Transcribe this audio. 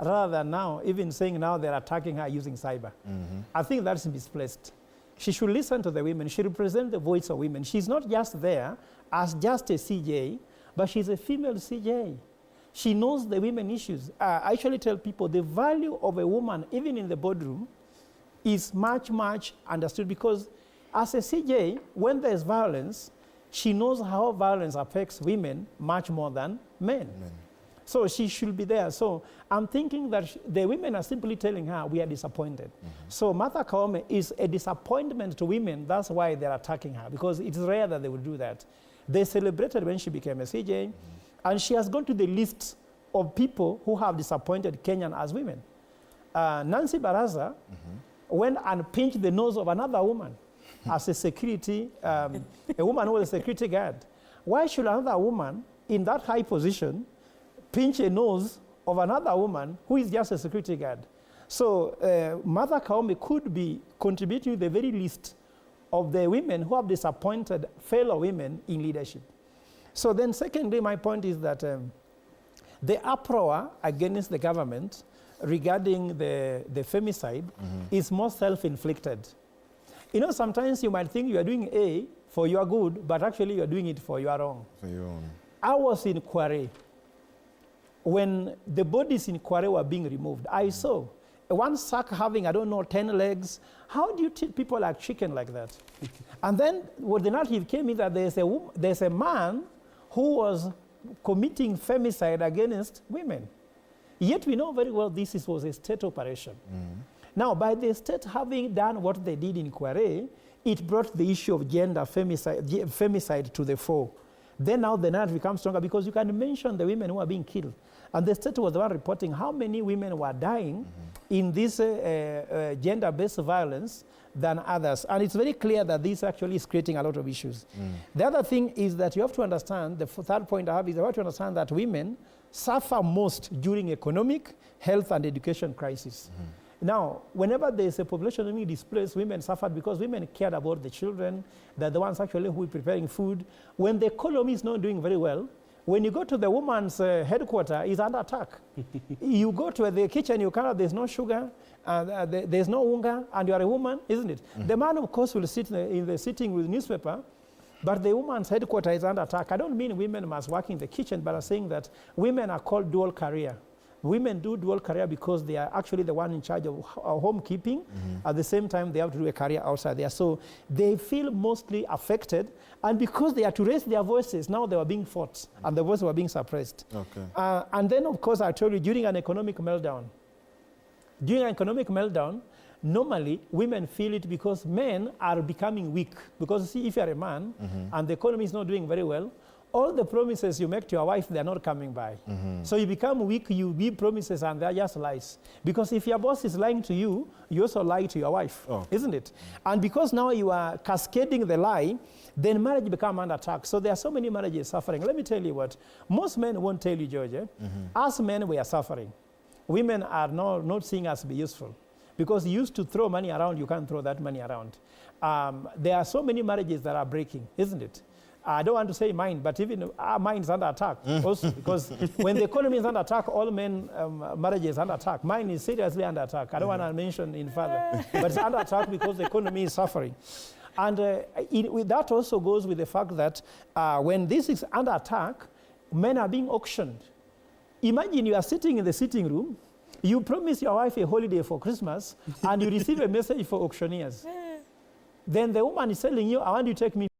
rather than now, even saying now they're attacking her using cyber. I think that's misplaced. She should listen to the women. She represents the voice of women. She's not just there as just a CJ, but she's a female CJ. She knows the women issues. I actually tell people the value of a woman, even in the boardroom, is much, much understood, because as a CJ, when there's violence, she knows how violence affects women much more than men. So she should be there. So I'm thinking that the women are simply telling her, we are disappointed. So Martha Koome is a disappointment to women. That's why they're attacking her, because it's rare that they would do that. They celebrated when she became a CJ, and she has gone to the list of people who have disappointed Kenyan as women. Nancy Baraza went and pinched the nose of another woman as a security, a woman who was a security guard. Why should another woman in that high position pinch a nose of another woman who is just a security guard? So Martha Koome could be contributing to the very least of the women who have disappointed fellow women in leadership. So then secondly, my point is that the uproar against the government regarding the femicide is more self-inflicted. You know, sometimes you might think you are doing A for your good, but actually you are doing it for your own. For your own. I was in Kware. When the bodies in Kware were being removed, I saw one sack having, I don't know, 10 legs. How do you treat people like chicken like that? And then what the narrative came in that there's a man who was committing femicide against women. Yet we know very well this was a state operation. Now, by the state having done what they did in Kware, it brought the issue of gender femicide to the fore. Then now the narrative becomes stronger, because you can mention the women who are being killed. And the state was the one reporting how many women were dying in this gender-based violence than others. And it's very clear that this actually is creating a lot of issues. The other thing is that you have to understand, the third point I have is you have to understand that women suffer most during economic, health, and education crisis. Now, whenever there's a population being displaced, women suffered because women cared about the children. They're the ones actually who are preparing food. When the economy is not doing very well, when you go to the woman's headquarters, it's under attack. You go to the kitchen, you can't, there's no sugar, there's no unga, and you're a woman, isn't it? The man, of course, will sit in the sitting with newspaper, but the woman's headquarters is under attack. I don't mean women must work in the kitchen, but I'm saying that women are called dual career. Women do dual career because they are actually the one in charge of homekeeping. At the same time, they have to do a career outside there. So they feel mostly affected. And because they are to raise their voices, now they were being fought, and the voices were being suppressed. And then, of course, I told you, during an economic meltdown, normally women feel it because men are becoming weak. Because see, if you're a man and the economy is not doing very well, all the promises you make to your wife, they're not coming by. So you become weak, you give promises, and they're just lies. Because if your boss is lying to you, you also lie to your wife, isn't it? And because now you are cascading the lie, then marriage becomes under attack. So there are so many marriages suffering. Let me tell you what, most men won't tell you, George. As men, we are suffering. Women are not seeing us be useful. Because you used to throw money around, you can't throw that money around. There are so many marriages that are breaking, isn't it? I don't want to say mine, but even our mine is under attack also, because when the economy is under attack, all men marriages under attack. Mine is seriously under attack. I don't want to mention in further, but it's under attack because the economy is suffering. And that also goes with the fact that when this is under attack, men are being auctioned. Imagine you are sitting in the sitting room, you promise your wife a holiday for Christmas, and you receive a message for auctioneers. Then the woman is telling you, I want you to take me